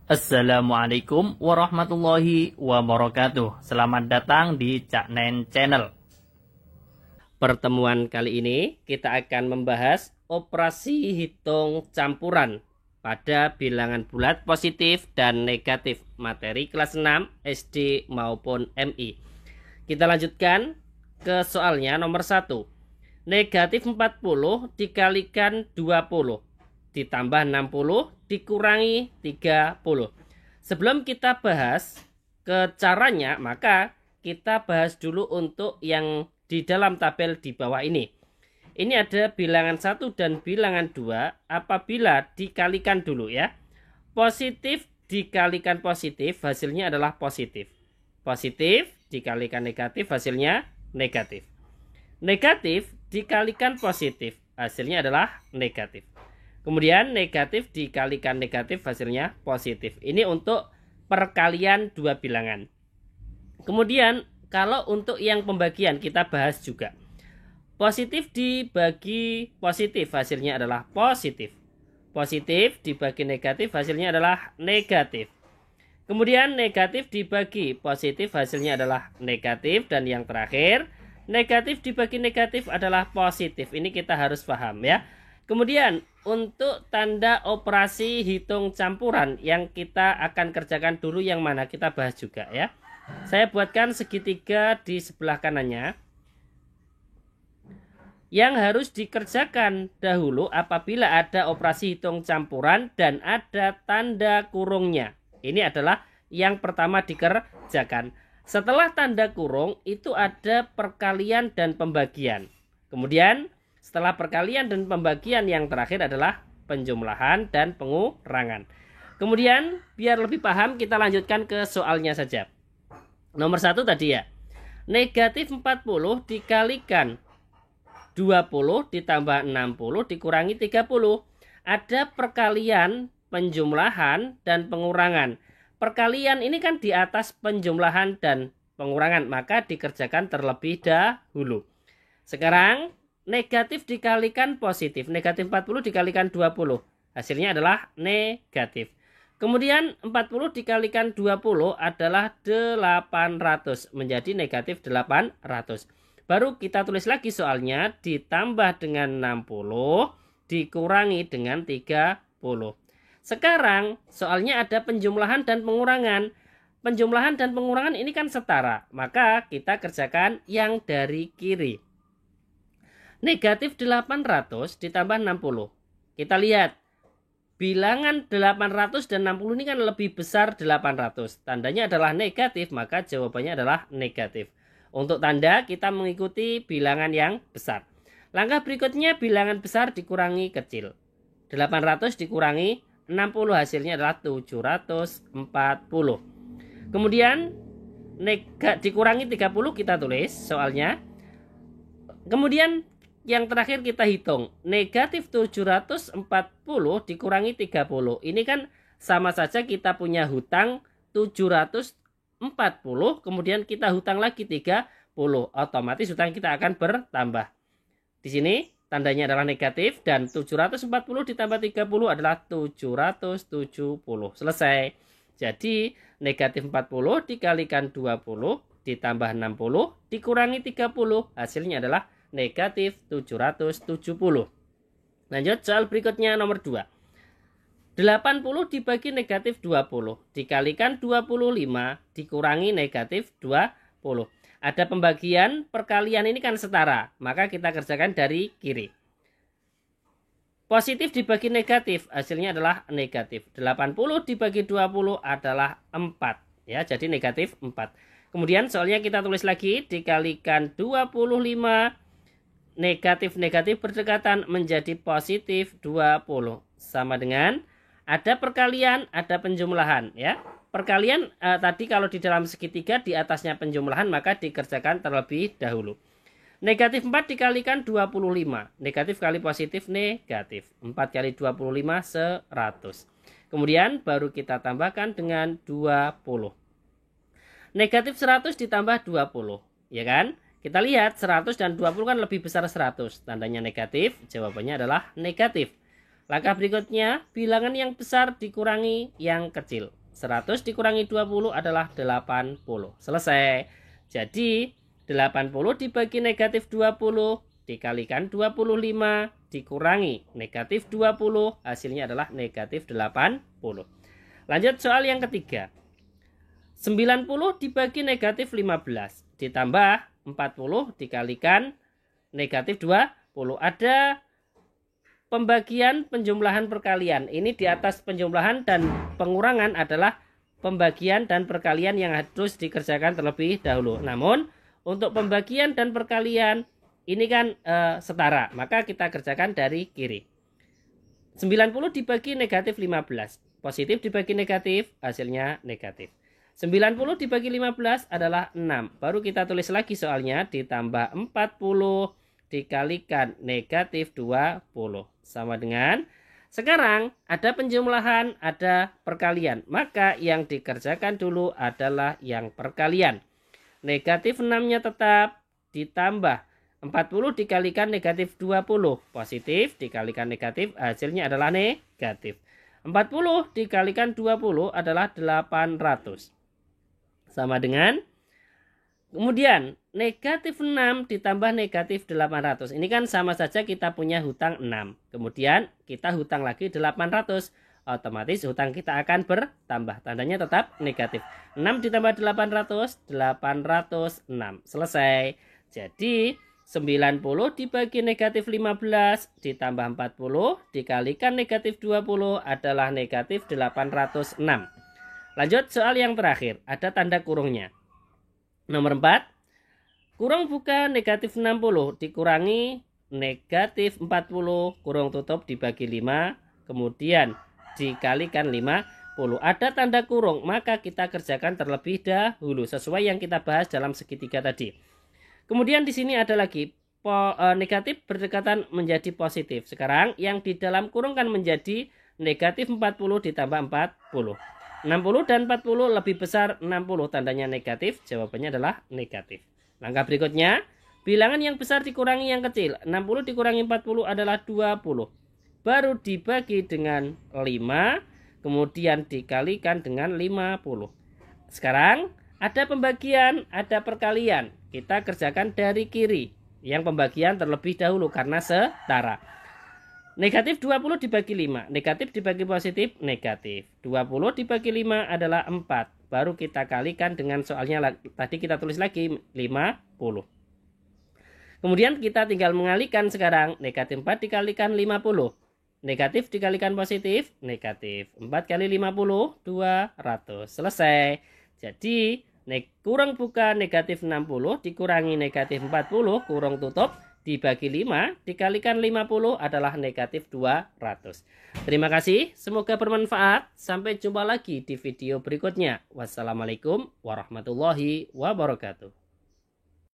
Assalamualaikum warahmatullahi wabarakatuh. Selamat datang di Cak Nen Channel. Pertemuan kali ini kita akan membahas operasi hitung campuran pada bilangan bulat positif dan negatif materi kelas 6 SD maupun MI. Kita lanjutkan ke soalnya nomor 1. Negatif 40 dikalikan 20 ditambah 60 dikurangi 30. Sebelum kita bahas ke caranya, maka kita bahas dulu untuk yang di dalam tabel di bawah ini. Ini ada bilangan 1 dan bilangan 2 apabila dikalikan dulu ya. Positif dikalikan positif hasilnya adalah positif. Positif dikalikan negatif hasilnya negatif. Negatif dikalikan positif hasilnya adalah negatif. Kemudian negatif dikalikan negatif hasilnya positif. Ini untuk perkalian dua bilangan. Kemudian kalau untuk yang pembagian kita bahas juga. Positif dibagi positif hasilnya adalah positif. Positif dibagi negatif hasilnya adalah negatif. Kemudian negatif dibagi positif hasilnya adalah negatif. Dan yang terakhir negatif dibagi negatif adalah positif. Ini kita harus paham ya. Kemudian untuk tanda operasi hitung campuran yang kita akan kerjakan dulu yang mana kita bahas juga ya. Saya buatkan segitiga di sebelah kanannya. Yang harus dikerjakan dahulu apabila ada operasi hitung campuran dan ada tanda kurungnya. Ini adalah yang pertama dikerjakan. Setelah tanda kurung itu ada perkalian dan pembagian. Kemudian setelah perkalian dan pembagian yang terakhir adalah penjumlahan dan pengurangan. Kemudian biar lebih paham kita lanjutkan ke soalnya saja. Nomor 1 tadi ya. Negatif 40 dikalikan 20 ditambah 60 dikurangi 30. Ada perkalian, penjumlahan dan pengurangan. Perkalian ini kan di atas penjumlahan dan pengurangan, maka dikerjakan terlebih dahulu. Sekarang negatif dikalikan positif. Negatif 40 dikalikan 20. Hasilnya adalah negatif. Kemudian 40 dikalikan 20 adalah 800. Menjadi negatif 800. Baru kita tulis lagi soalnya. Ditambah dengan 60. Dikurangi dengan 30. Sekarang soalnya ada penjumlahan dan pengurangan. Penjumlahan dan pengurangan ini kan setara. Maka kita kerjakan yang dari kiri. Negatif 800 ditambah 60. Kita lihat. Bilangan 800 dan 60 ini kan lebih besar 800. Tandanya adalah negatif, maka jawabannya adalah negatif. Untuk tanda kita mengikuti bilangan yang besar. Langkah berikutnya bilangan besar dikurangi kecil. 800 dikurangi 60 hasilnya adalah 740. Kemudian dikurangi 30 kita tulis soalnya. Kemudian yang terakhir kita hitung. Negatif 740 dikurangi 30. Ini kan sama saja kita punya hutang 740. Kemudian kita hutang lagi 30. Otomatis hutang kita akan bertambah. Di sini tandanya adalah negatif. Dan 740 ditambah 30 adalah 770. Selesai. Jadi negatif 40 dikalikan 20 ditambah 60 dikurangi 30. Hasilnya adalah negatif 770. Lanjut soal berikutnya nomor 2. 80 dibagi negatif 20 dikalikan 25 dikurangi negatif 20. Ada pembagian, perkalian ini kan setara, maka kita kerjakan dari kiri. Positif dibagi negatif hasilnya adalah negatif. 80 dibagi 20 adalah 4 ya, jadi negatif 4. Kemudian soalnya kita tulis lagi dikalikan 25. Negatif-negatif berdekatan menjadi positif 20. Sama dengan ada perkalian, ada penjumlahan ya. Perkalian tadi kalau di dalam segitiga di atasnya penjumlahan maka dikerjakan terlebih dahulu. Negatif 4 dikalikan 25. Negatif kali positif negatif. 4 kali 25 100. Kemudian baru kita tambahkan dengan 20. Negatif 100 ditambah 20. Ya kan? Kita lihat 100 dan 20 kan lebih besar 100. Tandanya negatif, jawabannya adalah negatif. Langkah berikutnya, bilangan yang besar dikurangi yang kecil. 100 dikurangi 20 adalah 80. Selesai. Jadi 80 dibagi negatif 20 dikalikan 25 dikurangi negatif 20, hasilnya adalah negatif 80. Lanjut soal yang ketiga. 90 dibagi negatif 15 ditambah 40 dikalikan negatif 20. Ada pembagian penjumlahan perkalian. Ini di atas penjumlahan dan pengurangan adalah pembagian dan perkalian yang harus dikerjakan terlebih dahulu. Namun untuk pembagian dan perkalian ini kan setara, maka kita kerjakan dari kiri. 90 dibagi negatif 15. Positif dibagi negatif, hasilnya negatif. 90 dibagi 15 adalah 6. Baru kita tulis lagi soalnya, ditambah 40 dikalikan negatif 20. Sama dengan, sekarang ada penjumlahan, ada perkalian. Maka yang dikerjakan dulu adalah yang perkalian. Negatif 6-nya tetap ditambah 40 dikalikan negatif 20. Positif dikalikan negatif, hasilnya adalah negatif. 40 dikalikan 20 adalah 800. Sama dengan, kemudian negatif 6 ditambah negatif 800. Ini kan sama saja kita punya hutang 6. Kemudian kita hutang lagi 800. Otomatis hutang kita akan bertambah. Tandanya tetap negatif. 6 ditambah 800, 806. Selesai. Jadi 90 dibagi negatif 15 ditambah 40 dikalikan negatif 20 adalah negatif 806. Lanjut soal yang terakhir. Ada tanda kurungnya. Nomor 4. Kurung buka negatif 60 dikurangi negatif 40 kurung tutup dibagi 5. Kemudian dikalikan 50. Ada tanda kurung, maka kita kerjakan terlebih dahulu sesuai yang kita bahas dalam segitiga tadi. Kemudian di sini ada lagi negatif berdekatan menjadi positif. Sekarang yang di dalam kurung kan menjadi negatif 40 ditambah 40. 60 dan 40 lebih besar 60, tandanya negatif. Jawabannya adalah negatif. Langkah berikutnya, bilangan yang besar dikurangi yang kecil. 60 dikurangi 40 adalah 20. Baru dibagi dengan 5, kemudian dikalikan dengan 50. Sekarang ada pembagian, ada perkalian. Kita kerjakan dari kiri. Yang pembagian terlebih dahulu karena setara. Negatif 20 dibagi 5. Negatif dibagi positif, negatif. 20 dibagi 5 adalah 4. Baru kita kalikan dengan soalnya tadi kita tulis lagi 50. Kemudian kita tinggal mengalihkan sekarang. Negatif 4 dikalikan 50. Negatif dikalikan positif, negatif. 4 kali 50, 200. Selesai. Jadi kurung buka negatif 60 dikurangi negatif 40 kurung tutup dibagi 5 dikalikan 50 adalah negatif 200. Terima kasih, semoga bermanfaat. Sampai jumpa lagi di video berikutnya. Wassalamualaikum warahmatullahi wabarakatuh.